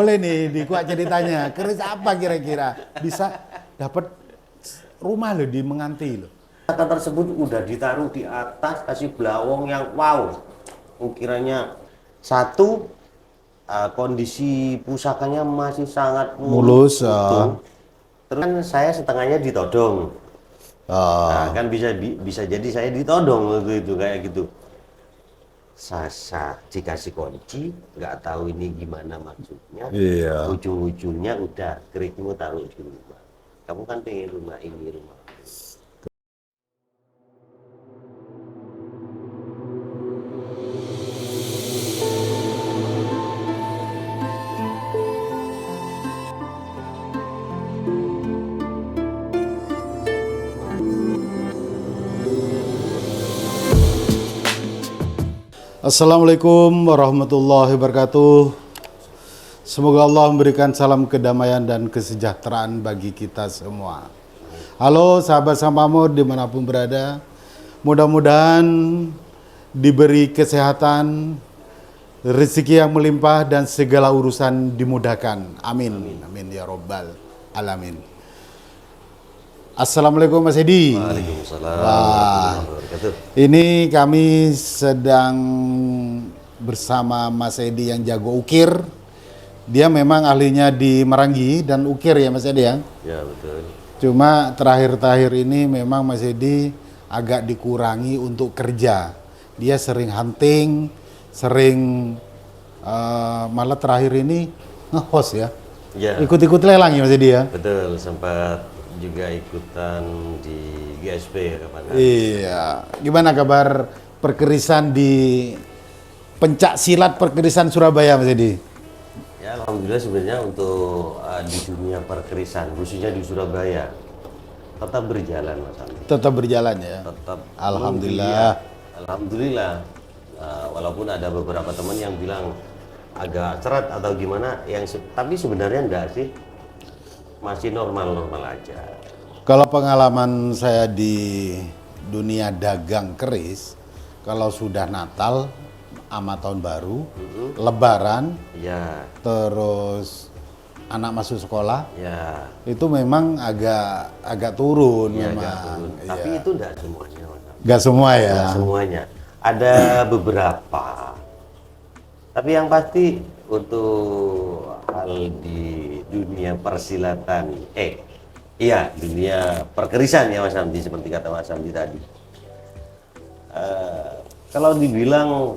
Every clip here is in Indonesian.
Boleh nih di kuat ceritanya, keris apa kira-kira? Bisa dapat rumah loh di Menganti loh. Kata tersebut udah ditaruh di atas kasih blawong yang wow, ukirannya satu, kondisi pusakanya masih sangat mulus Mulus. utuh. Terus kan saya setengahnya ditodong. Nah, Ah, kan bisa jadi saya ditodong waktu itu kayak gitu. Sasa dikasih kunci, nggak tahu ini gimana maksudnya. iya. Ujung-ujungnya udah kerismu taruh di rumah. Kamu kan pengen rumah ini rumah. Assalamualaikum warahmatullahi wabarakatuh. Semoga Allah memberikan salam kedamaian dan kesejahteraan bagi kita semua. Halo sahabat Sampamur dimanapun berada. Mudah-mudahan diberi kesehatan, rezeki yang melimpah dan segala urusan dimudahkan. Amin. Amin ya robbal alamin. Assalamualaikum Mas Edi. Waalaikumsalam Wah, warahmatullahi wabarakatuh. ini kami sedang bersama Mas Edi yang jago ukir. Dia memang ahlinya di Merangi dan ukir ya Mas Edi ya. Ya betul. Cuma terakhir-terakhir ini memang Mas Edi agak dikurangi untuk kerja. Dia sering hunting, sering malah terakhir ini nge-host ya. Ya Ikut-ikut lelang ya Mas Edi ya. betul, sempat juga ikutan di GSP kapan kan. Iya. Gimana kabar perkerisan di pencak silat perkerisan Surabaya Mas Edi? Ya alhamdulillah sebenarnya untuk di dunia perkerisan khususnya di Surabaya tetap berjalan Mas Andi. Tetap berjalan ya. Tetap Alhamdulillah. alhamdulillah. Walaupun ada beberapa teman yang bilang agak seret atau gimana tapi sebenarnya enggak sih, masih normal-normal aja. Kalau pengalaman saya di dunia dagang keris, kalau sudah Natal sama Tahun Baru, Lebaran, Ya, terus anak masuk sekolah, ya, itu memang agak turun ya memang. agak turun. Iya. Tapi itu enggak semuanya Mas Andi. Nggak semua ya. Enggak semuanya. Ada beberapa. Tapi yang pasti untuk hal di dunia persilatan, iya dunia perkerisan ya Mas Hamdi, seperti kata Mas Hamdi tadi. Kalau dibilang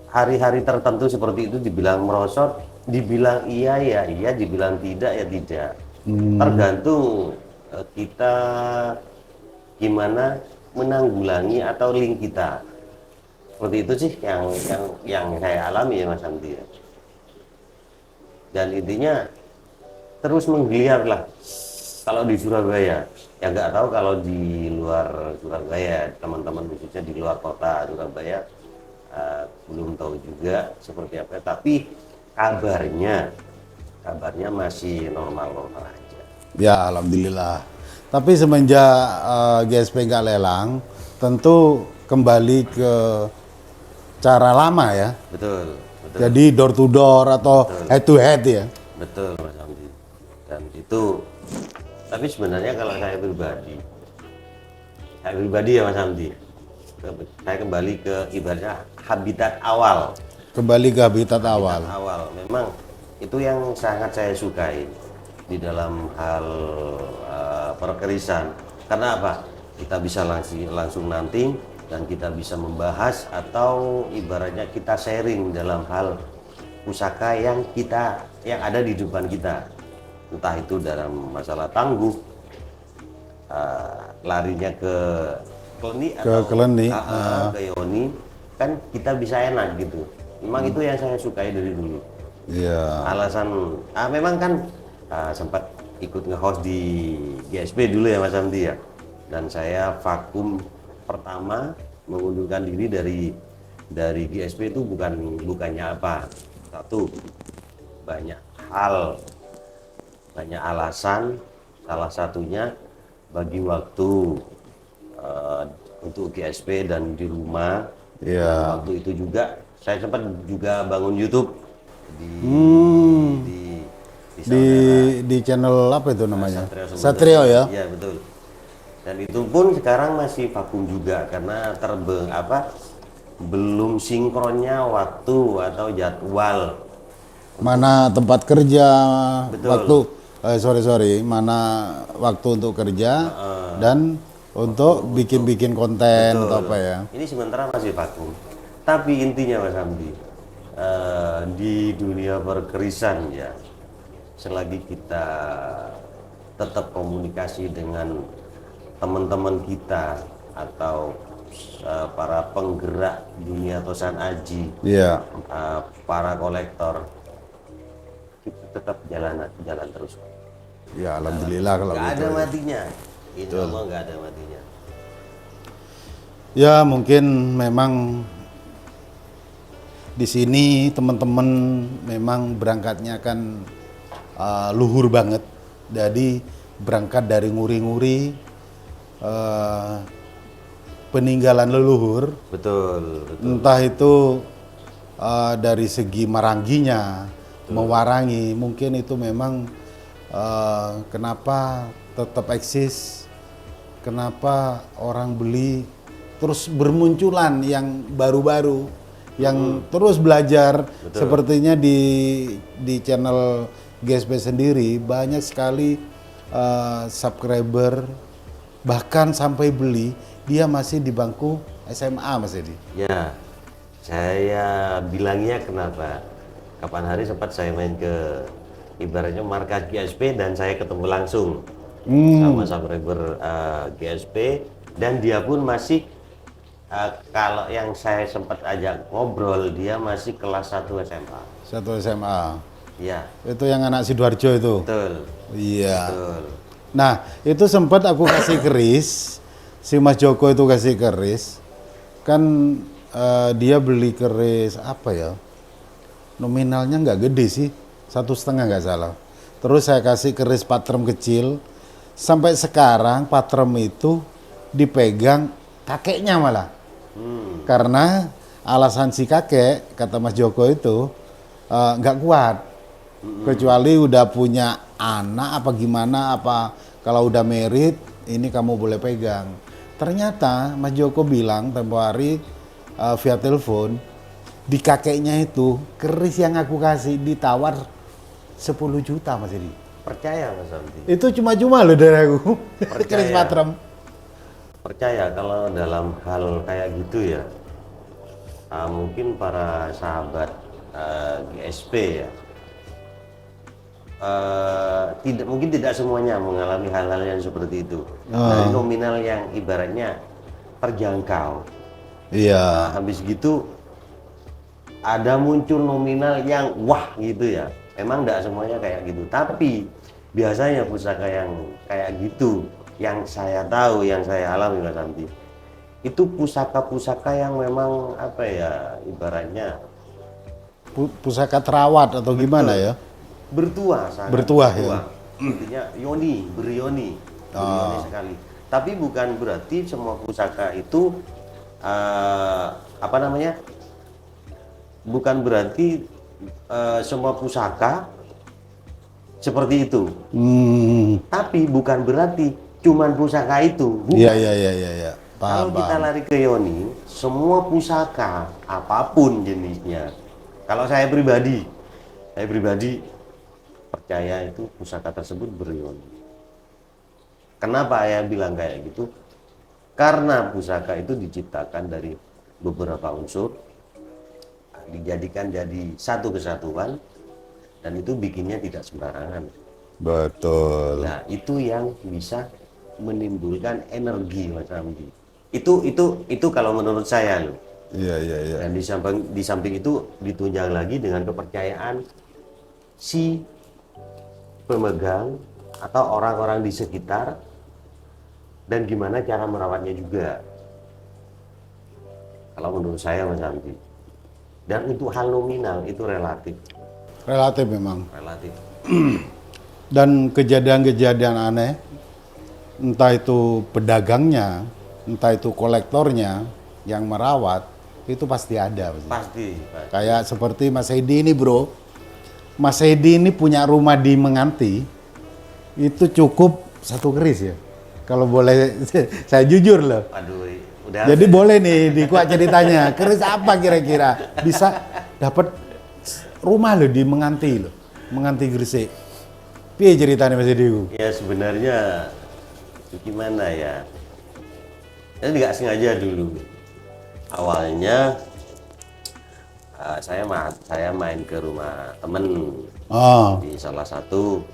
hari-hari tertentu seperti itu dibilang merosot, dibilang iya ya iya, dibilang tidak ya tidak. Tergantung kita gimana menanggulangi atau link kita. Seperti itu sih yang saya alami ya Mas Hamdi ya. Dan intinya terus menggeliar lah kalau di Surabaya. Ya nggak tahu kalau di luar Surabaya, teman-teman khususnya di luar kota Surabaya belum tahu juga seperti apa. Tapi kabarnya masih normal-normal aja. Ya, alhamdulillah. Tapi semenjak GSP nggak lelang, tentu kembali ke cara lama ya. Betul, betul. Jadi door to door atau Betul. head to head ya. Betul Mas Hamdi. Dan itu, tapi sebenarnya kalau saya pribadi ya Mas Hamdi, saya kembali ke ibaratnya habitat awal. Kembali ke habitat awal. Awal, memang itu yang sangat saya sukai di dalam hal perkerisan. Karena apa? Kita bisa langsung nanti dan kita bisa membahas atau ibaratnya kita sharing dalam hal pusaka yang ada di depan kita, entah itu dalam masalah tangguh, larinya ke kleni atau kleni, ke yoni, kan kita bisa enak gitu. Memang itu yang saya sukai dari dulu. Iya. Alasan memang kan sempat ikut nge-host di GSP dulu ya Mas Hamdi ya, dan saya vakum pertama mengundurkan diri dari GSP itu bukannya apa, satu, banyak hal, banyak alasan, salah satunya bagi waktu untuk GSP dan di rumah. Iya. Dan waktu itu juga saya sempat juga bangun YouTube di Hmm. di Di saudara di channel apa itu namanya? Satrio Sumber Satrio Daya. ya. Iya betul. Dan itu pun sekarang masih vakum juga karena belum sinkronnya waktu atau jadwal. Mana tempat kerja, Betul. waktu sorry, mana waktu untuk kerja dan untuk bikin-bikin konten Betul. atau apa ya. Ini sementara masih vakum. Tapi intinya Mas Hamdi, di dunia perkerisan ya, selagi kita tetap komunikasi dengan teman-teman kita atau para penggerak dunia tosan aji, Iya. para kolektor, kita tetap jalan terus. Ya alhamdulillah kalau Nggak gitu. ada matinya. Insya Allah nggak ada matinya. Ya mungkin memang di sini teman-teman memang berangkatnya kan luhur banget. Jadi berangkat dari nguri-nguri peninggalan leluhur, Betul, betul. entah itu dari segi marangginya, mewarangi, mungkin itu memang kenapa tetap eksis, kenapa orang beli, terus bermunculan yang baru-baru, yang terus belajar. Sepertinya di channel GSP sendiri banyak sekali subscriber, bahkan sampai beli dia masih di bangku SMA Mas Edi. Ya, saya bilangnya kenapa? Kapan hari sempat saya main ke ibaratnya markas GSP dan saya ketemu langsung sama subscriber GSP dan dia pun masih kalau yang saya sempat ajak ngobrol dia masih kelas 1 SMA. Satu SMA. Ya, Itu yang anak Sidoarjo itu. betul. Iya. Betul. Nah, itu sempat aku kasih keris, si Mas Joko itu kasih keris, kan dia beli keris apa ya? Nominalnya nggak gede sih, 1,5 nggak salah. Terus saya kasih keris patrem kecil, sampai sekarang patrem itu dipegang kakeknya malah. Karena alasan si kakek, kata Mas Joko itu, nggak kuat. Kecuali udah punya anak apa gimana, apa kalau udah merit ini kamu boleh pegang. Ternyata Mas Joko bilang tempo hari via telepon, di kakeknya itu keris yang aku kasih ditawar 10 juta Mas Edi. Percaya Mas Hamdi? Itu cuma-cuma loh dari aku. Keris Percaya. patrem. Percaya kalau dalam hal kayak gitu ya, mungkin para sahabat GSP ya, mungkin tidak semuanya mengalami hal-hal yang seperti itu. Dari nominal yang ibaratnya terjangkau. Iya. Habis gitu ada muncul nominal yang wah gitu ya. Memang tidak semuanya kayak gitu. Tapi biasanya pusaka yang kayak gitu, yang saya tahu, yang saya alami Mas Santi, itu pusaka-pusaka yang memang apa ya, ibaratnya Pusaka terawat atau gimana ya? bertuah, sangat Bertuah, ya. Intinya berioni sekali. Tapi bukan berarti semua pusaka itu apa namanya? Bukan berarti semua pusaka seperti itu. Tapi bukan berarti cuman pusaka itu. Bukan. Iya. Kalau kita lari ke Yoni, semua pusaka apapun jenisnya. Kalau saya pribadi percaya itu pusaka tersebut berioni. Kenapa saya bilang kayak gitu? Karena pusaka itu diciptakan dari beberapa unsur, dijadikan jadi satu kesatuan, dan itu bikinnya tidak sembarangan. Betul. Nah, itu yang bisa menimbulkan energi Mas Hamdi. Itu kalau menurut saya loh. Iya. Dan di samping itu ditunjang lagi dengan kepercayaan si pemegang atau orang-orang di sekitar dan gimana cara merawatnya juga. Kalau menurut saya Mas Hamdi. Dan untuk hal nominal itu relatif. Relatif memang. Relatif. Dan kejadian-kejadian aneh, entah itu pedagangnya, entah itu kolektornya yang merawat, itu pasti ada. Pasti. Kayak seperti Mas Edi ini bro, Mas Edi ini punya rumah di Menganti, itu cukup 1 keris ya. Kalau boleh saya jujur loh. Aduh, udah. Jadi boleh nih dikuak ceritanya. Keris apa kira-kira bisa dapat rumah loh di Menganti loh. Menganti Gresik. Piye ceritanya Mas Edi? Ya sebenarnya gimana ya? Ini nggak sengaja dulu. Awalnya saya main ke rumah temen Oh, di salah satu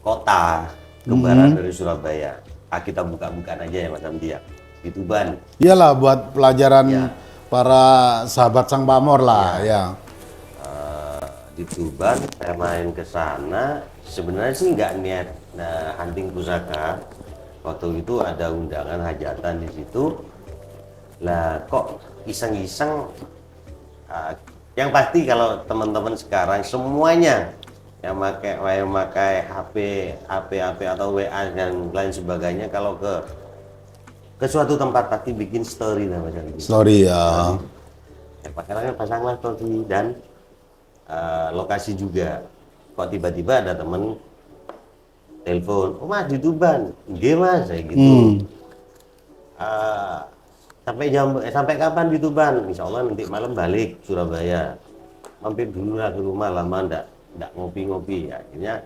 kota kembaran dari Surabaya. Kita buka-bukaan aja ya Mas Hamdi ya. Di Tuban. iyalah buat pelajaran Ya. para sahabat Sang Pamor lah ya. Di Tuban saya main ke sana. Sebenarnya sih nggak niat hunting pusaka. Waktu itu ada undangan hajatan di situ. Lah kok iseng-iseng. Yang pasti kalau teman-teman sekarang semuanya yang pakai HP atau WA dan lain sebagainya, kalau ke suatu tempat pasti bikin story namanya. Sorry ya. Pasanglah story dan lokasi juga. Kok tiba-tiba ada temen telepon, oh Mas di Tuban, nggih Mas, kayak gitu. Sampai kapan di Tuban? Insya Allah nanti malam balik Surabaya. Mampir dulu lah ke rumah, lama ndak ngopi-ngopi. Akhirnya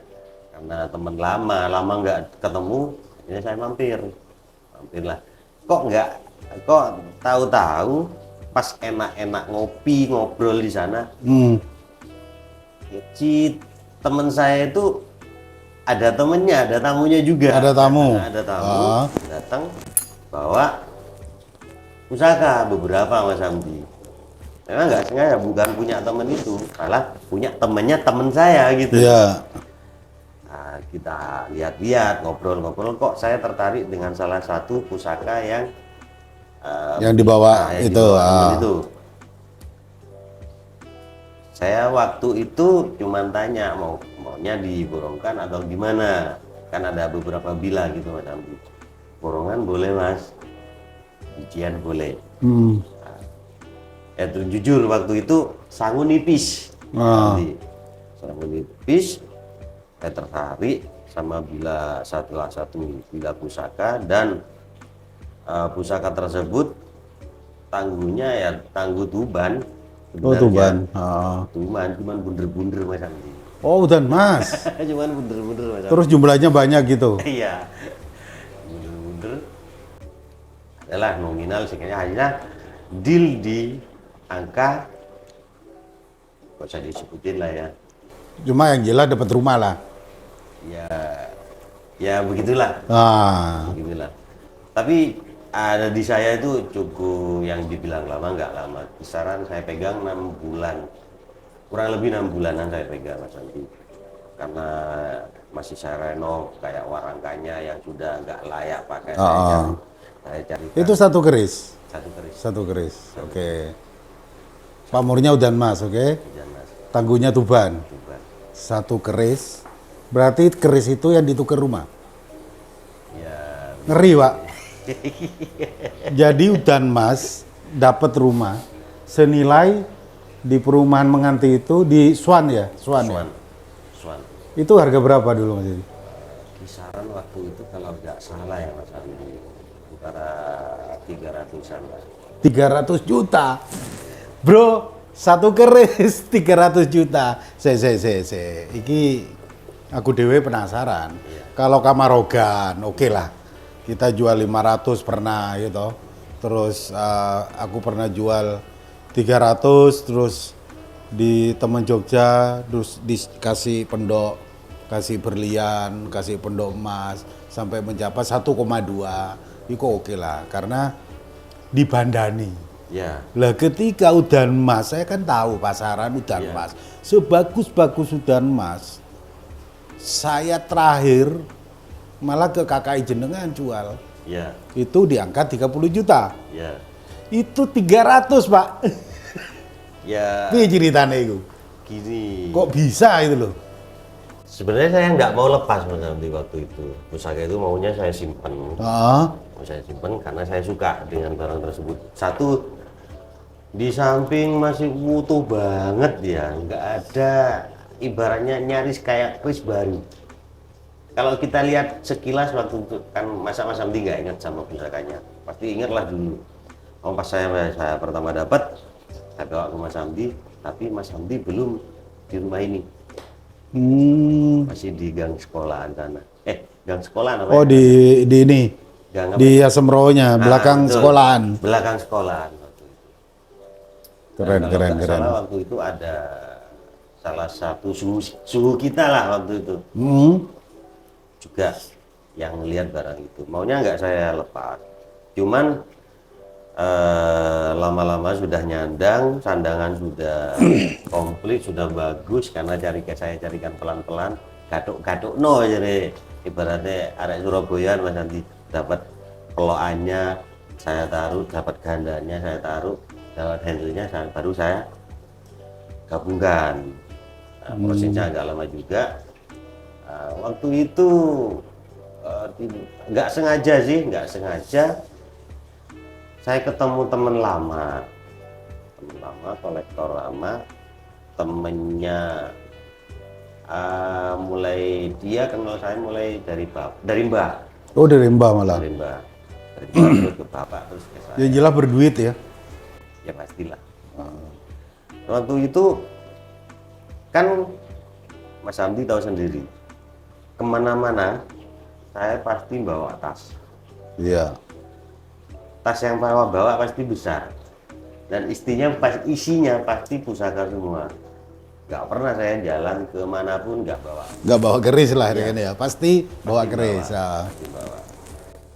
karena teman lama nggak ketemu, akhirnya saya mampirlah. Kok tahu-tahu pas enak-enak ngopi ngobrol di sana, si teman saya itu ada temennya, ada tamunya juga. Ada tamu. Ada tamu datang bawa pusaka beberapa Mas Hamdi. Memang nggak sengaja, bukan punya temen itu, malah punya temennya temen saya gitu. Iya. Nah, kita lihat-lihat, ngobrol-ngobrol, kok saya tertarik dengan salah satu pusaka yang dibawa yang itu. dibawa temen itu. Saya waktu itu cuman tanya maunya diborongkan atau gimana, kan ada beberapa bila gitu Mas Hamdi. Borongan boleh Mas, bijian boleh. Ya jujur waktu itu sangu nipis. Jadi, sangu nipis, saya tertarik sama salah satu bila pusaka, dan pusaka tersebut tangguhnya ya tangguh Tuban. Oh Tuban. Tuban cuman bunder-bunder Mas Hamdi. Oh dan Mas. Cuman bunder-bunder Mas Hamdi. Terus jumlahnya banyak gitu. Iya. Bunder-bunder. Adalah nominal sekian, hanya deal di angka, kok saya disebutin lah ya. Cuma yang jelas dapat rumah lah. Ya begitulah. Begitulah. Tapi ada di saya itu cukup, yang dibilang lama nggak lama, kisaran saya pegang 6 bulan, kurang lebih 6 bulanan saya pegang Mas Andi, karena masih saya renov kayak warangkanya yang sudah nggak layak pakai. Saya cari Itu 1 keris. 1 keris. 1 keris. Oke. Pamornya udan Mas, oke. Hujan, Mas. Tangguhnya Tuban. Tuban. 1 keris. Berarti keris itu yang ditukar rumah. Ya. Ngeri, Pak. Jadi udan Mas dapat rumah senilai di perumahan Menganti itu di Swan ya? Swan. Itu harga berapa dulu Mas? Kisaran waktu itu kalau nggak salah ya Mas Andi, antara 300-an Mas. 300 juta. Bro, 1 keris 300 juta. Iki aku dewe penasaran. Kalau Kamarogan, oke lah. Kita jual 500 pernah gitu. Terus aku pernah jual 300, terus di teman Jogja terus dikasih pendok, kasih berlian, kasih pendok emas sampai mencapai 1,2. Itu oke lah karena dibandani. Ya. Lah ketika udan emas, saya kan tahu pasaran udan emas. Sebagus-bagus udan emas, saya terakhir malah ke KKI Jenengan jual. Ya. Itu diangkat 30 juta. Ya. Itu 300, Pak. Ya. Ini ceritanya itu. Gini. Kok bisa itu loh? Sebenarnya saya nggak mau lepas Mas Andi waktu itu. Pusaka itu maunya saya simpan. Mau saya simpan karena saya suka dengan barang tersebut. Satu, Di samping masih utuh banget ya, nggak ada ibaratnya nyaris kayak kris baru. Kalau kita lihat sekilas waktu itu kan masa Mas Hamdi nggak ingat sama pusakanya, pasti ingat lah dulu. Oh, pas saya pertama dapat, saya bawa ke Mas Hamdi, tapi Mas Hamdi belum di rumah ini, masih di gang sekolahan sana. Gang sekolahan apa Oh, ya? di ini. Gang apa? Di Asemronya, belakang Betul. sekolahan. Belakang sekolahan. Keren, Kalau keren, nggak keren. salah waktu itu ada salah satu suhu kita lah waktu itu juga yang lihat barang itu. Maunya nggak saya lepas. Cuman lama-lama sudah nyandang, sandangan sudah komplit, sudah bagus karena saya carikan pelan-pelan, gatuk-gatuk no jadi ibaratnya arek Surabaya Mas nanti dapat peloannya saya taruh, dapat gandanya saya taruh, dapat handlenya baru saya gabungkan. Nah, prosesnya agak lama juga. Waktu itu nggak sengaja sih, nggak sengaja saya ketemu teman lama, kolektor lama, temennya mulai dia kenal saya mulai dari Mbah, Oh, dari Mbah malah. dari Mbah, terus ke Bapak, terus ke saya. Ya jelas berduit ya. Ya pastilah. Waktu itu kan Mas Hamdi tahu sendiri, kemana-mana saya pasti bawa tas. Iya. Tas yang bawa pasti besar dan isinya pasti pusaka semua. Nggak pernah saya jalan kemanapun nggak bawa. Nggak bawa keris lah kan ya. Pasti bawa keris. Pasti bawa.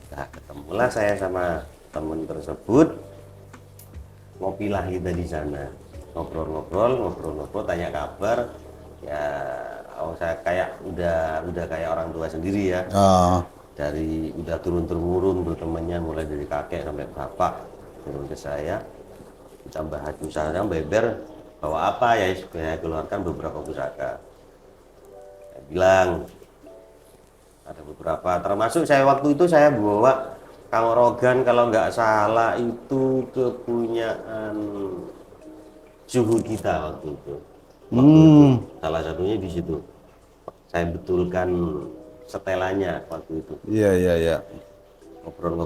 Nah, ketemulah saya sama temen tersebut, ngopilah kita di sana, ngobrol, tanya kabar. Ya, saya kayak udah kayak orang tua sendiri ya. Dari udah turun-temurun bertemannya mulai dari kakek sampai bapak turun ke saya, kita bahas misalnya beber bawa apa ya, saya keluarkan beberapa pusaka. Saya bilang ada beberapa, termasuk saya waktu itu saya bawa Kang Rogan kalau nggak salah itu kepunyaan suhu kita waktu itu. Salah satunya di situ. Saya betulkan setelannya waktu itu. Iya. Ngobrol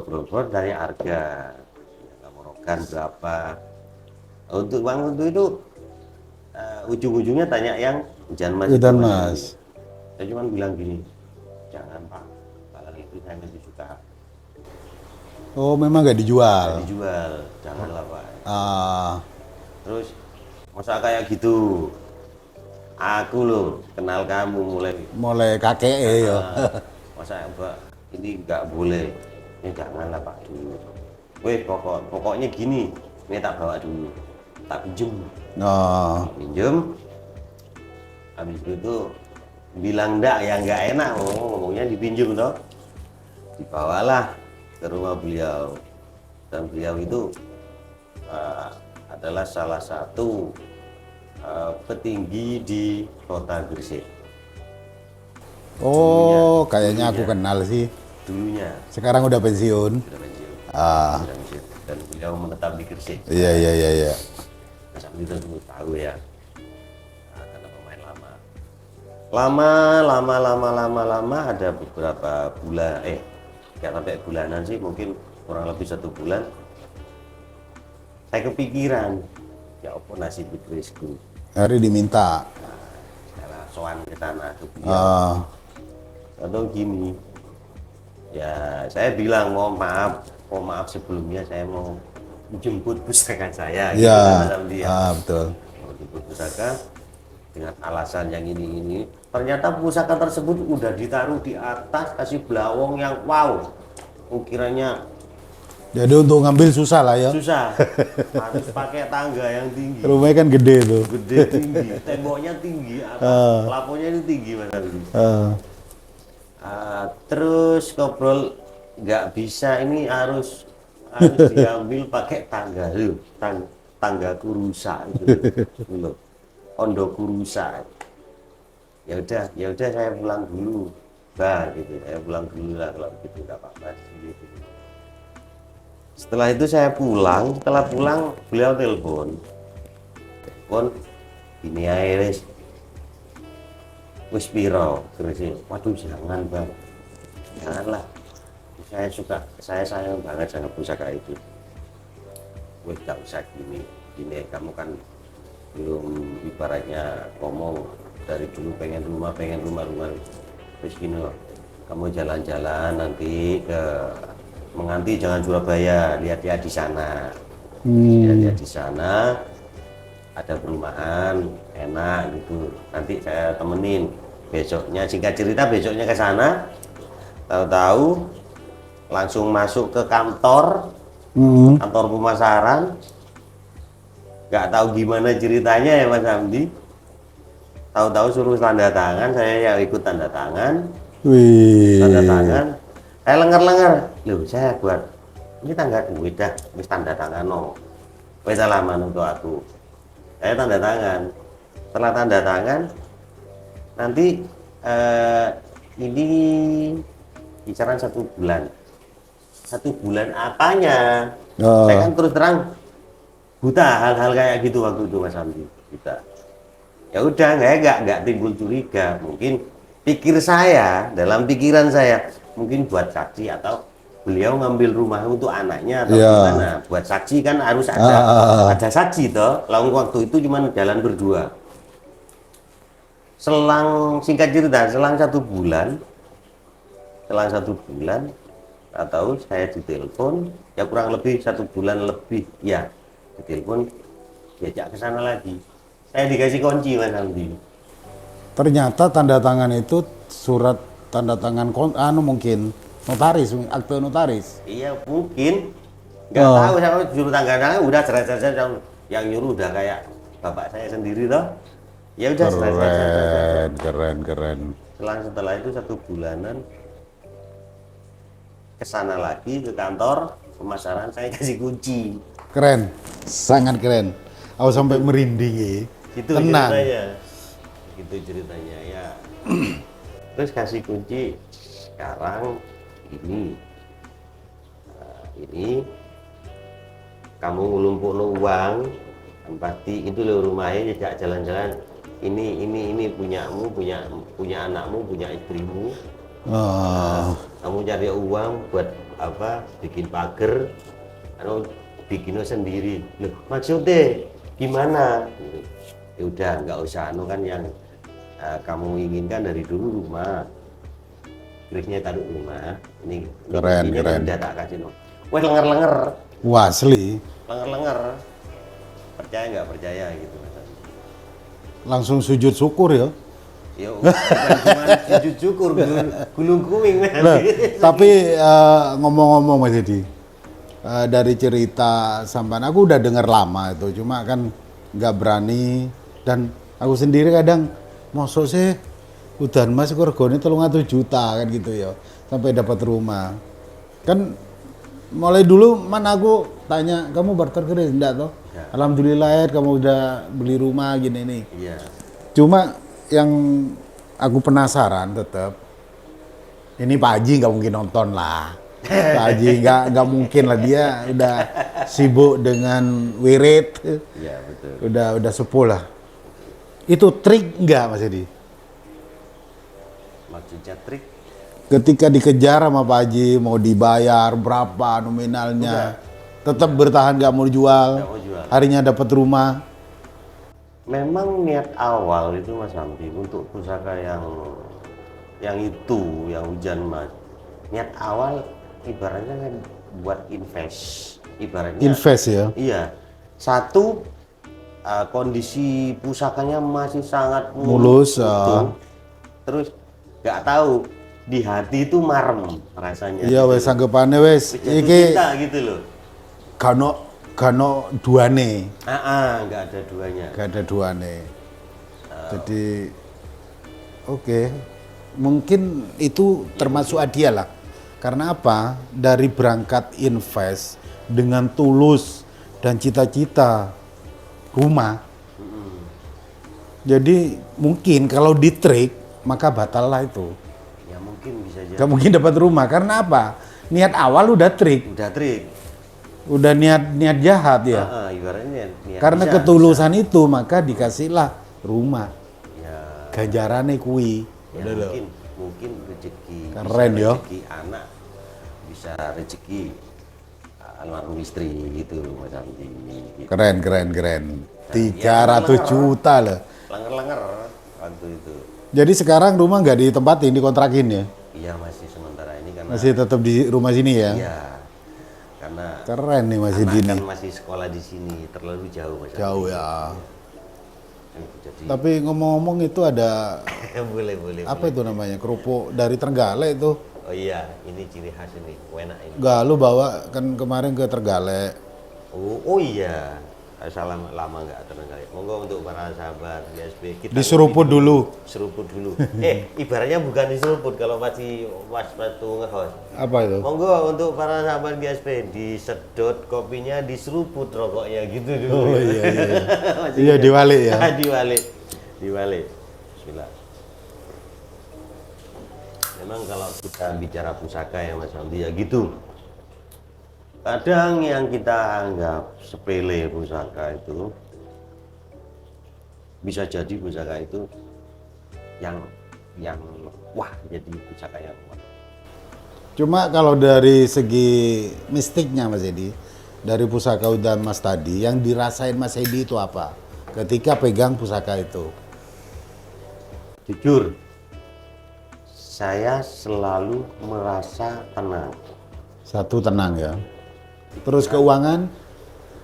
dari harga, Kang Rogan berapa. Untuk uang itu ujung-ujungnya tanya yang hujan mas. Hujan mas. Saya cuma bilang gini, jangan Pak, kalau itu saya masih suka. Oh, memang nggak dijual. Nggak dijual, janganlah Pak. Terus masa kayak gitu, aku loh kenal kamu mulai kakek ya. Masa Mbak ini nggak boleh, ini janganlah Pak dulu. Weh pokoknya gini, ini tak bawa dulu, tak pinjem. Pinjem, habis itu bilang enggak ya nggak enak, ngomongnya dipinjem toh, dibawalah ke rumah beliau dan beliau itu adalah salah satu petinggi di kota Gresik. Oh, kayaknya aku kenal sih. Dulunya. Sekarang udah pensiun. Sudah pensiun. Sudah pensiun. Dan beliau menetap di Gresik. Iya. Sambil tentu tahu ya. Karena pemain lama. Ada beberapa bulan, nggak sampai bulanan sih, mungkin kurang lebih 1 bulan. Saya kepikiran, ya apa nasib kerisku. Hari diminta. Saya sowan ke tanah ke beliau. Atau gini, ya saya bilang mohon maaf sebelumnya, saya mau menjemput pusaka saya. Iya. Gitu, Betul. mau jemput pusaka dengan alasan yang ini. Ternyata pusaka tersebut udah ditaruh di atas, kasih blawong yang wow. Ukiranya Jadi untuk ngambil susah lah ya. susah, harus pakai tangga yang tinggi. Rumahnya kan gede tuh. Gede tinggi, temboknya tinggi, plafonnya ini tinggi Mas Aldi. Terus ngobrol nggak bisa, ini harus diambil pakai tangga loh, tanggaku rusak itu loh, ondoku rusak. Ya udah saya pulang dulu, gitu. Saya pulang dulu lah kalau gitu, nggak apa-apa gitu. Setelah itu saya pulang, setelah pulang beliau telepon, ini aja wis piro, terus waduh jangan bang, janganlah, saya sayang banget sama pusaka itu. Wih gak usah gini kamu kan belum ibaratnya ngomong dari dulu pengen rumah, terus gini loh, kamu jalan-jalan nanti ke Menganti jangan Surabaya, lihat-lihat di sana. Lihat-lihat di sana ada perumahan enak gitu. Nanti saya temenin. Besoknya singkat cerita besoknya ke sana. Tahu-tahu langsung masuk ke kantor pemasaran. Nggak tahu gimana ceritanya ya Mas Hamdi. Tahu-tahu suruh tanda tangan, saya ya ikut tanda tangan. Wih. Tanda tangan. Saya lengar-lengar, loh saya buat ini tangga duit dah, wis tanda tangan no, wis alaman untuk aku. Saya tanda tangan, setelah tanda tangan, nanti ini kisaran 1 bulan. 1 bulan apanya? Saya kan terus terang buta hal-hal kayak gitu waktu itu Mas Hamdi, buta. Ya udah nggak timbul curiga, mungkin pikir saya, dalam pikiran saya mungkin buat saksi atau beliau ngambil rumah untuk anaknya atau gimana. Buat saksi kan harus ada saksi toh. Lalu waktu itu cuma jalan berdua. Singkat cerita selang 1 bulan, atau saya ditelepon ya kurang lebih 1 bulan lebih ya ditelepon, diajak ke sana lagi. Saya dikasih kunci Mas Hamdi. Ternyata tanda tangan itu surat tanda tangan mungkin notaris, akte notaris. Iya mungkin, nggak tahu saya juru tangga tangan udah cerai yang nyuruh udah kayak bapak saya sendiri toh. Ya udah keren. Setelah itu 1 bulanan ke sana lagi ke kantor pemasaran, saya kasih kunci. Keren, sangat keren. Aku sampai merinding. Itu tenang. Gitu ceritanya ya. Terus kasih kunci sekarang ini kamu ngelumpuk uang pasti itu loh rumahnya, tidak jalan-jalan ini punyamu, punya anakmu, punya istrimu. Kamu cari uang buat apa, bikin pagar atau bikinnya sendiri. Loh maksudnya gimana? Ya udah nggak usah kan yang kamu inginkan dari dulu rumah, kerisnya taruh rumah ini keren udah tak kasih no. Wah lengar wah asli lengar percaya nggak percaya gitu langsung sujud syukur ya. Yo bukan cuma sujud syukur, gulung kuming. Tapi ngomong-ngomong Mas Edi, dari cerita sampean aku udah dengar lama itu, cuma kan nggak berani, dan aku sendiri kadang mosok sih udan mas iku regane 300 juta kan gitu ya sampai dapat rumah. Kan mulai dulu mana aku tanya kamu barter kredit enggak toh? Ya. Alhamdulillah ya kamu udah beli rumah gini nih. Iya. Cuma yang aku penasaran tetap ini Pak Haji nggak mungkin nonton lah. Pak Haji nggak mungkin lah, dia udah sibuk dengan wirid. Iya betul. Udah sepuh lah. Itu trik nggak Mas Edi? Maksudnya trik? Ketika dikejar sama Pak Haji mau dibayar berapa nominalnya, tetap bertahan nggak mau jual. Harinya dapat rumah. Memang niat awal itu Mas Hamdi untuk pusaka yang hujan mas. Niat awal ibaratnya kan buat invest. Ibaratnya. Invest ya? Iya. Satu, kondisi pusakanya masih sangat mulus. Terus nggak tahu di hati itu marem rasanya. Iya wes anggapannya wes iki gitu loh. Kano duane. Nggak ada duanya. Nggak ada duane. Jadi oke. Mungkin itu termasuk hadiah lah. Karena apa? Dari berangkat invest dengan tulus dan cita-cita rumah. Jadi mungkin kalau di trik maka batal lah itu. Ya mungkin bisa jadi. Gak mungkin dapat rumah karena apa? Niat awal udah trik. Udah trik. Udah niat jahat ya. Ibaratnya niat Karena bisa, ketulusan itu maka dikasihlah rumah. ya, Gajarannya kui. ya Udah loh. mungkin rezeki, Keren, bisa yo. rezeki anak, bisa rezeki almarhum istri gitu Mas Hamdi. Gitu. Keren. Ya, 300 juta loh. Lenger-lenger waktu itu. Jadi sekarang rumah nggak ditempatin, dikontrakin ya? Iya masih sementara ini karena Masih tetap di rumah sini ya? iya karena Keren nih masih anak dini. kan masih sekolah di sini terlalu jauh Mas Hamdi. Jauh ya. Jadi Tapi ngomong-ngomong itu ada boleh. apa itu namanya? Kerupuk dari Trenggalek itu. Oh iya, ini ciri khas ini, enak ini. Nggak, lu bawa kan kemarin ke Trenggalek. Oh iya, salam lama nggak tenang kali. Monggo untuk para sahabat GSB kita Diseruput ngopi dulu. Seruput dulu. Ibaratnya bukan diseruput kalau masih waktu nge-host. Apa itu? Monggo untuk para sahabat GSP disedot kopinya, diseruput rokoknya gitu dulu. Oh iya. Masih Iya ingat? diwalik ya. Diwalik. Bismillah. Memang kalau kita bicara pusaka ya Mas Hamdi ya gitu. Kadang yang kita anggap sepele pusaka itu bisa jadi pusaka itu yang wah jadi pusaka yang wah. Cuma kalau dari segi mistiknya Mas Edi, dari pusaka Udan Mas tadi, yang dirasain Mas Edi itu apa? Ketika pegang pusaka itu. Jujur, saya selalu merasa tenang. Satu tenang ya. Terus keuangan,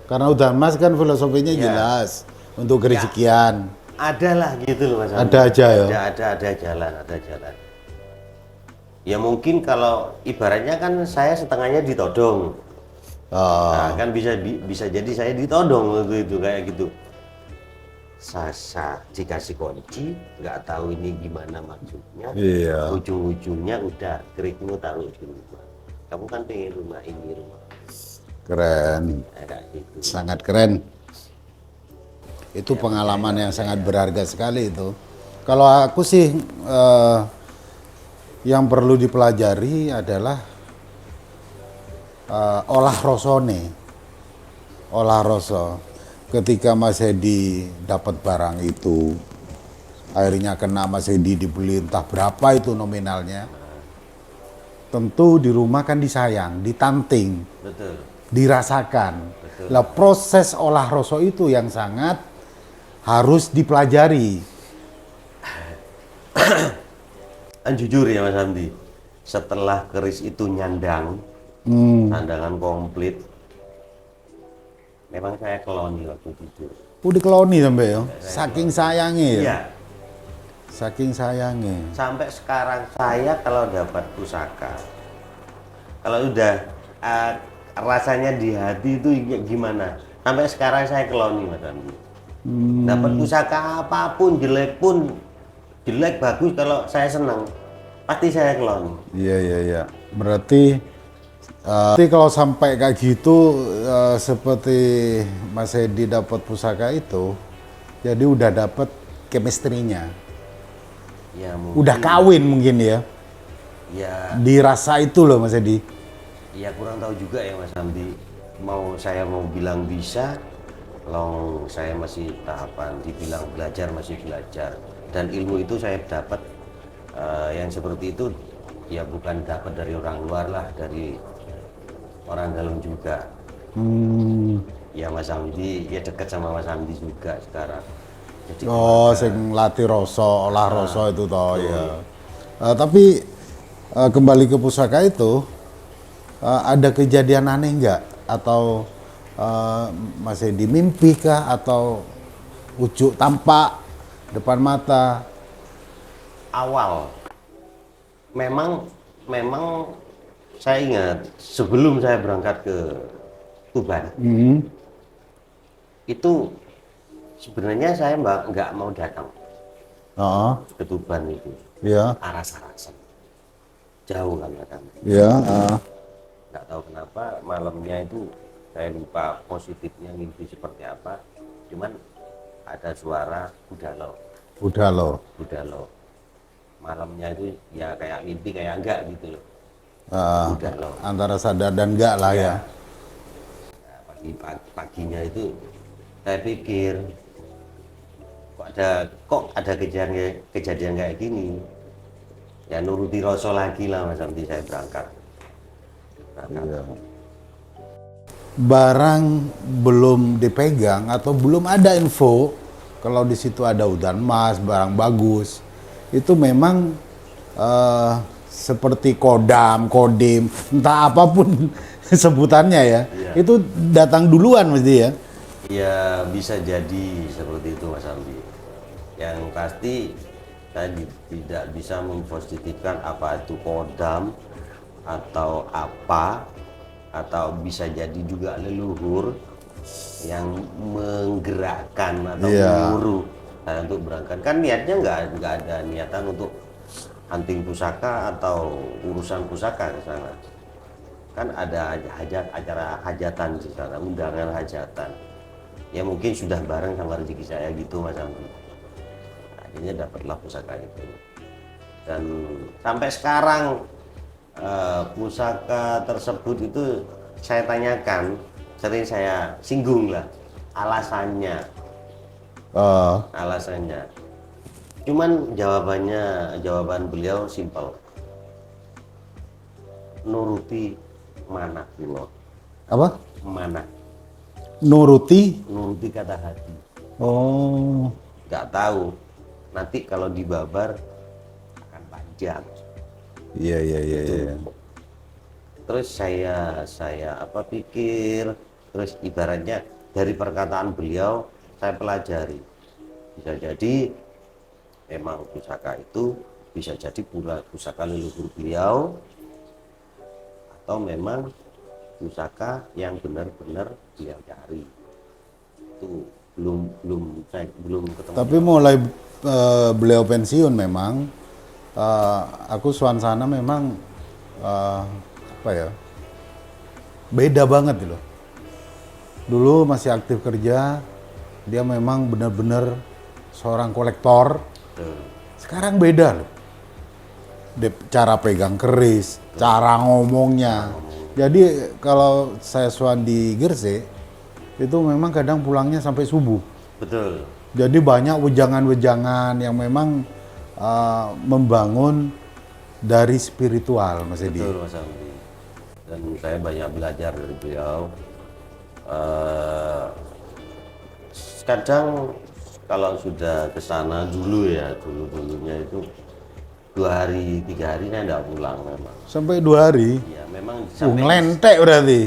karena Udan Mas kan filosofinya Ya. jelas untuk rezekian. Ada lah gitu loh Mas. Ada aja ya. Ada jalan. Ya mungkin kalau ibaratnya kan saya setengahnya ditodong. Nah, kan bisa jadi saya ditodong waktu itu kayak gitu. Sasa dikasih kunci, nggak tahu ini gimana maksudnya. Iya. Ujung-ujungnya udah kerikmu taruh di rumah. Kamu kan pengen rumah ini rumah. Keren, Kayak gitu. sangat keren. Itu pengalaman yang sangat berharga sekali itu. Kalau aku sih yang perlu dipelajari adalah olah rosone. Olah rasa. Ketika Mas Edi dapat barang itu, akhirnya kena Mas Edi dibeli entah berapa itu nominalnya. Tentu di rumah kan disayang, ditanting, Betul. dirasakan. Betul. Lah proses olah rasa itu yang sangat harus dipelajari. Jujur ya Mas Hamdi, setelah keris itu nyandang, sandangan komplit, memang saya keloni waktu jujur. Udah keloni sampai ya, saking sayangnya ya. Iya, Saking sayangnya. sampai sekarang saya kalau dapat pusaka, kalau udah rasanya di hati itu gimana? Sampai sekarang saya keloni Mas Hamdi. Dapat pusaka apapun, jelek bagus, kalau saya senang, pasti saya keloni. Iya. Berarti kalau sampai kayak gitu seperti Mas Edi dapat pusaka itu, jadi udah dapat chemistry-nya. Ya, Udah kawin mungkin ya. Ya, Dirasa itu loh Mas Edi. ya kurang tahu juga ya Mas Hamdi. Saya mau bilang bisa, long saya masih tahapan dibilang belajar, masih belajar. Dan ilmu itu saya dapat yang seperti itu ya bukan dapat dari orang luar lah, dari orang dalam juga. Ya Mas Hamdi, ya dekat sama Mas Hamdi juga sekarang. Jadi Sing latih rasa, olah rasa itu toh ya. Tapi kembali ke pusaka itu, ada kejadian aneh nggak? Atau Mas Edi mimpi kah? Atau ujuk tampak depan mata? awal memang saya ingat sebelum saya berangkat ke Tuban, itu sebenarnya saya nggak mau datang Oh, ke Tuban itu, ya, aras-arasan jauh kan datang. ya. Nggak tahu kenapa malamnya itu saya lupa positifnya mimpi seperti apa, cuman ada suara Udah loh. malamnya itu ya kayak mimpi kayak enggak gitu loh. Ah, Udah loh. antara sadar dan enggak lah ya. paginya itu saya pikir kok ada kejadian kayak gini, ya nuruti rasa lagi lah Mas Hamdi, saya berangkat. Iya. Barang belum dipegang atau belum ada info kalau di situ ada udan emas, barang bagus, itu memang seperti kodam, kodim, entah apapun sebutannya ya, Iya. itu datang duluan mesti ya. Ya bisa jadi seperti itu Mas Hamdi. Yang pasti saya tidak bisa mempositifkan apa itu kodam atau apa, atau bisa jadi juga leluhur yang menggerakkan atau Iya. menyuruh saya untuk berangkat. Kan niatnya nggak ada niatan untuk hunting pusaka atau urusan pusaka ke sana. Kan ada acara hajatan di sana, undangan hajatan. Ya mungkin sudah bareng sama rezeki saya gitu Mas Hamdi. Akhirnya dapatlah pusaka itu. Dan sampai sekarang pusaka tersebut itu saya tanyakan, sering saya singgung lah alasannya. Alasannya. Cuman jawaban beliau simpel. Nuruti mana kula. Apa? Mana? Nuruti? Nuruti kata hati. Oh, Nggak tahu. Nanti kalau dibabar akan panjang. iya iya iya. iya. Terus saya pikir, terus ibaratnya dari perkataan beliau saya pelajari, bisa jadi memang pusaka itu bisa jadi pula pusaka leluhur beliau, atau memang pusaka yang benar-benar beliau cari. Itu saya belum ketemu. Tapi mulai beliau pensiun memang aku suasana memang apa ya, beda banget gitu loh. Dulu masih aktif kerja, dia memang benar-benar seorang kolektor. Tuh. Sekarang beda loh. Cara pegang keris, cara ngomongnya. Jadi kalau saya suan di Gresik, itu memang kadang pulangnya sampai subuh. Betul. Jadi banyak wejangan-wejangan yang memang membangun dari spiritual, Mas Edi. Betul Mas Hamdi. Dan saya banyak belajar dari beliau. Kadang kalau sudah ke sana dulunya itu 2 hari 3 hari saya tidak pulang memang. Sampai 2 hari. Ya memang Ngelentek berarti.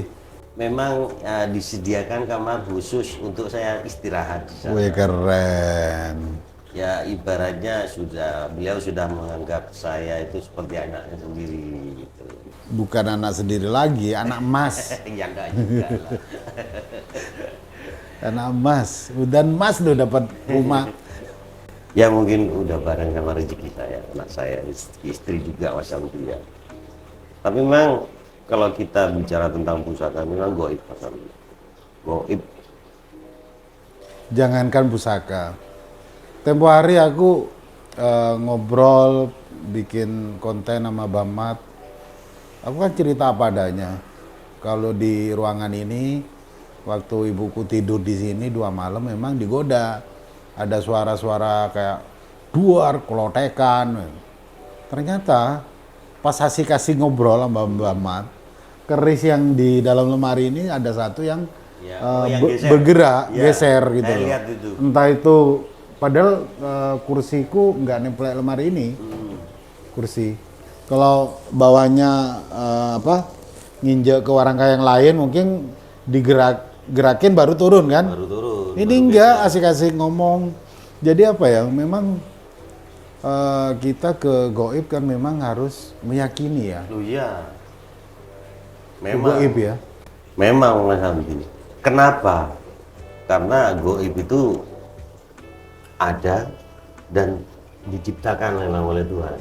memang disediakan kamar khusus untuk saya istirahat di sana. Wih, keren. Ya ibaratnya beliau sudah menganggap saya itu seperti anaknya sendiri gitu. Bukan anak sendiri lagi, anak emas. Ya enggak juga lah. Anak emas. Dan emas lo dapat rumah. Ya mungkin udah bareng sama rezeki saya, anak saya, istri juga Mas Hamdi ya. Tapi memang kalau kita bicara tentang pusaka memang goib Mas Hamdi. Goib. Jangankan pusaka. Tempo hari aku ngobrol, bikin konten sama Bamat. Aku kan cerita apa adanya. Kalau di ruangan ini, waktu ibuku tidur di sini 2 malam memang digoda. Ada suara-suara kayak duar, kelotekan. Ternyata pas kasih ngobrol sama Mbak Mat, keris yang di dalam lemari ini ada satu yang, Ya, yang geser. bergerak, Ya, geser gitu saya loh. lihat itu. Entah itu, padahal kursiku nggak nempel lemari ini, kursi. Kalau bawahnya nginjek ke warangka yang lain mungkin gerakin baru turun kan? Baru turun. Ini enggak asik-asik ngomong. Jadi apa ya? Memang kita ke goib kan memang harus meyakini ya. Loh iya. Ke Memang. goib ya. Memang Mas Hamdi. Kenapa? Karena goib itu ada dan diciptakan memang oleh Tuhan.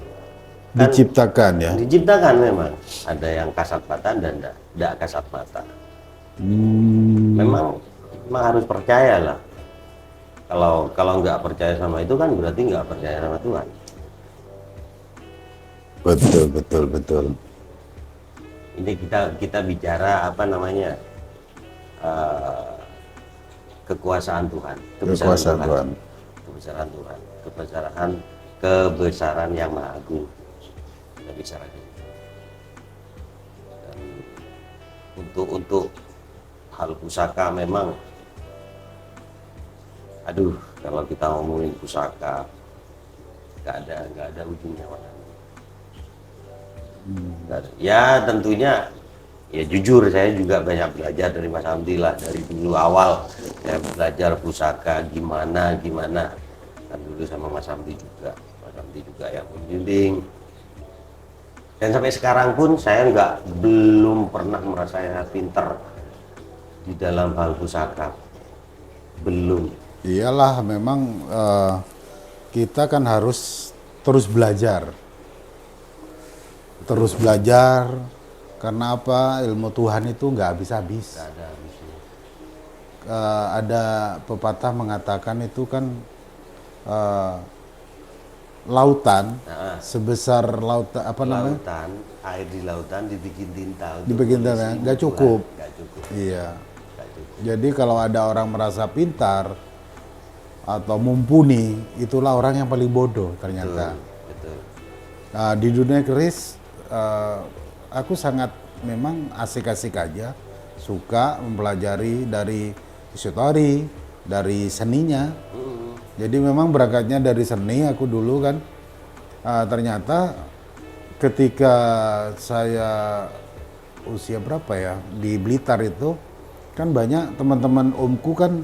Diciptakan ya. Diciptakan memang. Ada yang kasat mata dan tidak kasat mata. Memang harus percaya lah. Kalau nggak percaya sama itu kan berarti nggak percaya sama Tuhan. Betul. Ini kita bicara apa namanya, eh, kekuasaan Tuhan, Kekuasaan Tuhan. kebesaran Tuhan, kebesaran yang maha agung. Kita bicara gitu. Dan untuk hal pusaka memang, aduh, kalau kita ngomongin pusaka nggak ada ujungnya, Mas. Nggak ada. Ya tentunya, ya jujur saya juga banyak belajar dari Mas Hamdi lah, dari dulu awal saya belajar pusaka gimana kan dulu sama Mas Hamdi juga yang membimbing. Dan sampai sekarang pun saya belum pernah merasa saya pinter di dalam hal pusaka, belum. Iyalah, memang kita kan harus terus belajar. Terus belajar, karena apa? Ilmu Tuhan itu nggak habis-habis. Nggak ada habisnya. Ada pepatah mengatakan itu kan lautan Nah, sebesar lautan apa namanya? lautan, air di lautan dibikin tinta. Untuk Dibikin menulis tinta, ilmu nggak Tuhan. cukup. Nggak cukup. Iya. Nggak cukup. Jadi kalau ada orang merasa pintar atau mumpuni, itulah orang yang paling bodoh ternyata. Betul. Nah, di dunia keris, aku sangat memang asik-asik aja, suka mempelajari dari histori, dari seninya. Jadi memang berangkatnya dari seni aku dulu kan. Ternyata ketika saya usia berapa ya di Blitar itu, kan banyak teman-teman omku kan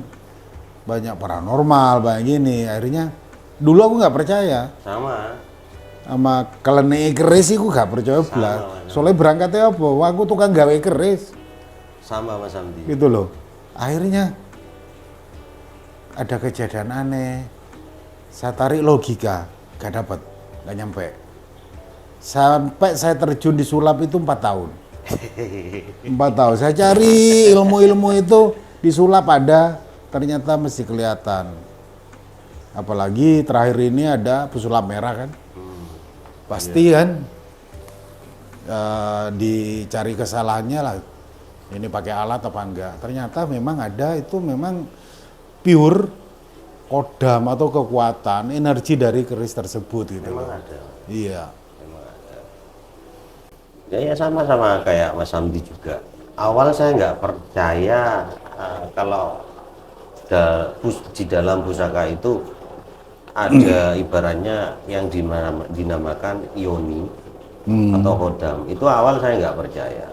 banyak paranormal, banyak gini. Akhirnya dulu aku nggak percaya. Sama kelene keris iku gak percaya belas. Soalnya berangkatnya apa? Wah, aku tukang gawe keris. Sama Mas Hamdi. Gitu loh. Akhirnya ada kejadian aneh. Saya tarik logika, gak dapat, gak nyampe. Sampai saya terjun di sulap itu 4 tahun. 4 tahun. Saya cari ilmu-ilmu itu di sulap ada, ternyata mesti kelihatan. Apalagi terakhir ini ada pesulap merah kan. Pasti kan dicari kesalahannya lah, ini pakai alat apa enggak. Ternyata memang ada, itu memang pure kodam atau kekuatan energi dari keris tersebut gitu. Memang loh. ada. Iya. Memang ada. Ya sama-sama kayak Mas Hamdi juga. Awal saya nggak percaya kalau di dalam pusaka itu ada ibaratnya yang dinamakan ioni atau hodam. Itu awal saya nggak percaya.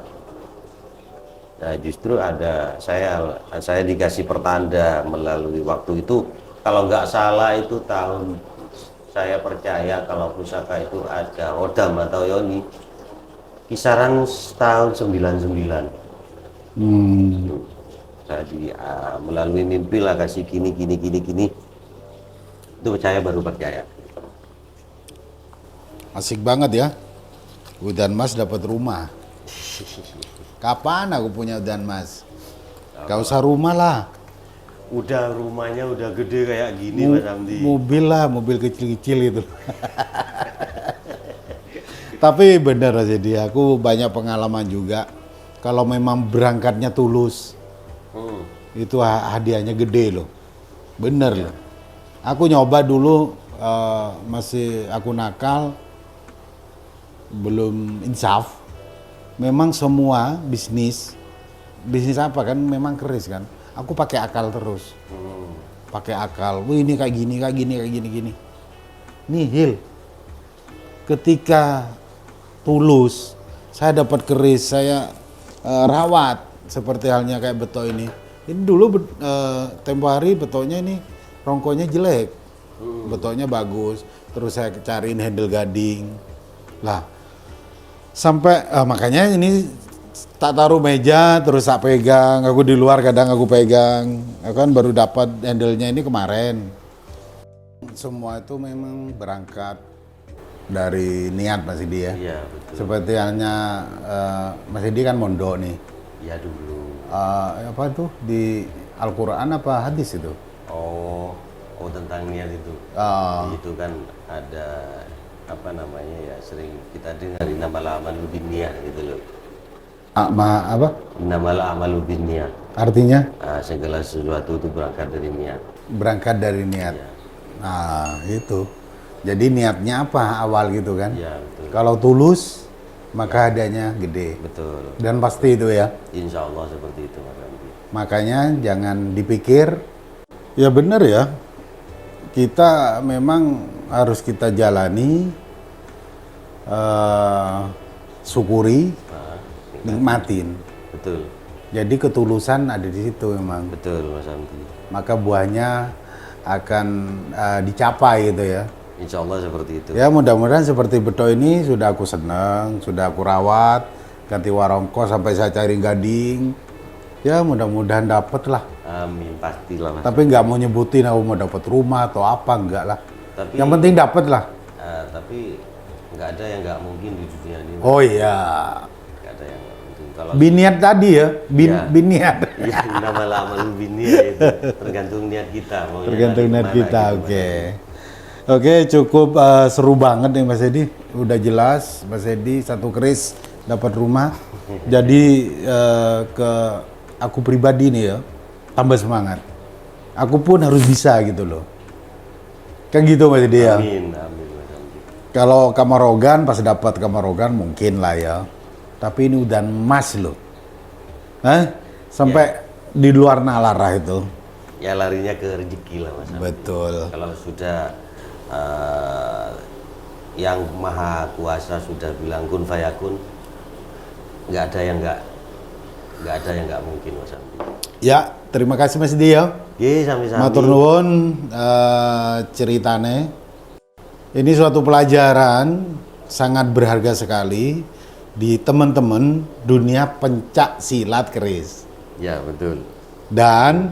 Nah justru ada saya dikasih pertanda melalui waktu itu, kalau nggak salah itu tahun saya percaya kalau pusaka itu ada hodam atau ioni kisaran tahun 99. Saya melalui mimpi lah kasih gini itu saya baru percaya. Asik banget ya. Udan Mas dapat rumah. Kapan aku punya udan Mas? Gak usah rumah lah. Udah rumahnya udah gede kayak gini Mas Hamdi. Mobil lah, mobil kecil-kecil itu. Tapi benar aja dia, aku banyak pengalaman juga. Kalau memang berangkatnya tulus, itu hadiahnya gede loh. Bener loh. Aku nyoba dulu, masih aku nakal, belum insaf. Memang semua bisnis apa kan memang keris kan. Aku pakai akal terus. Pakai akal. Wih, ini kayak gini. Nihil. Ketika tulus, saya dapat keris, saya rawat seperti halnya kayak beto ini. Ini dulu tempo hari betonya ini rongkonya jelek, betonya bagus. Terus saya cariin handle gading. Lah, sampai makanya ini tak taruh meja terus tak pegang. Aku di luar kadang aku pegang. Aku kan baru dapat handle-nya ini kemarin. Semua itu memang berangkat dari niat Mas Idi ya. Iya betul. Seperti halnya Mas Idi kan mondok nih. Ya dulu. Apa tuh di Al-Quran apa hadis itu? Oh tentang niat itu. Itu kan ada apa namanya ya, sering kita dengar nama amalu binniyah gitu loh. Apa? Nama amalu binniyah. Artinya Segala sesuatu itu berangkat dari niat. berangkat dari niat. Ya, Nah, itu. Jadi niatnya apa awal gitu kan? ya betul. Kalau tulus, maka adanya gede. Betul. Dan pasti itu ya. Insya Allah seperti itu Mas Hamdi. Makanya jangan dipikir, ya benar ya, kita memang harus kita jalani, syukuri, nikmatin. Betul. Jadi ketulusan ada di situ memang. Betul Mas Hamdi. Maka buahnya akan dicapai gitu ya. Insya Allah seperti itu. Ya mudah-mudahan seperti beto ini sudah aku senang, sudah aku rawat, ganti warongko sampai saya cari gading. Ya mudah-mudahan dapet lah. Amin, pastilah Mas. Tapi nggak mau nyebutin aku mau dapat rumah atau apa, enggak lah. Tapi Yang penting dapet lah. tapi nggak ada yang nggak mungkin di dunia ini. Oh iya. Nggak ada yang nggak mungkin. Kalau Biniat tadi ya, Ya. biniat. ya nama amal binia itu tergantung niat kita. Maunya Tergantung dari niat mana kita, gitu, Mas oke. Hamdi. Oke, cukup seru banget nih Mas Edi. Udah jelas, Mas Edi satu keris dapat rumah. Jadi ke aku pribadi nih ya, tambah semangat. Aku pun harus bisa gitu loh. Kan gitu Mas Edi ya. Amin, amin Mas Hamdi. Kalau Kamarogan pas dapat Kamarogan mungkin lah ya. Tapi ini udah emas loh. Hah? Sampai di luar nalarah itu. Ya larinya ke rezeki lah Mas Hamdi. Betul. Kalau sudah yang maha kuasa sudah bilang kun fayakun, nggak ada yang nggak mungkin Mas Hamdi. Ya, terima kasih Mas Edi ya. Ye, sami-sami. Matur nuwun ceritane. Ini suatu pelajaran sangat berharga sekali di teman-teman dunia pencak silat keris Ya betul, dan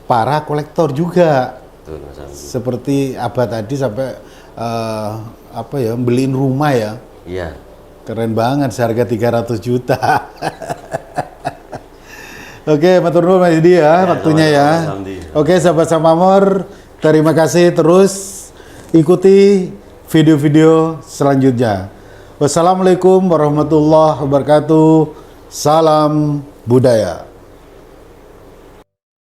para kolektor juga. betul Mas Hamdi. Seperti Abah tadi sampai apa ya, beliin rumah ya. Iya. Keren banget seharga 300 juta. Oke, matur nuwun Mas Edi ya, waktunya ya. sama-sama, Mas Hamdi. Oke, sahabat Samamor, terima kasih terus ikuti video-video selanjutnya. Wassalamualaikum warahmatullahi wabarakatuh. Salam budaya.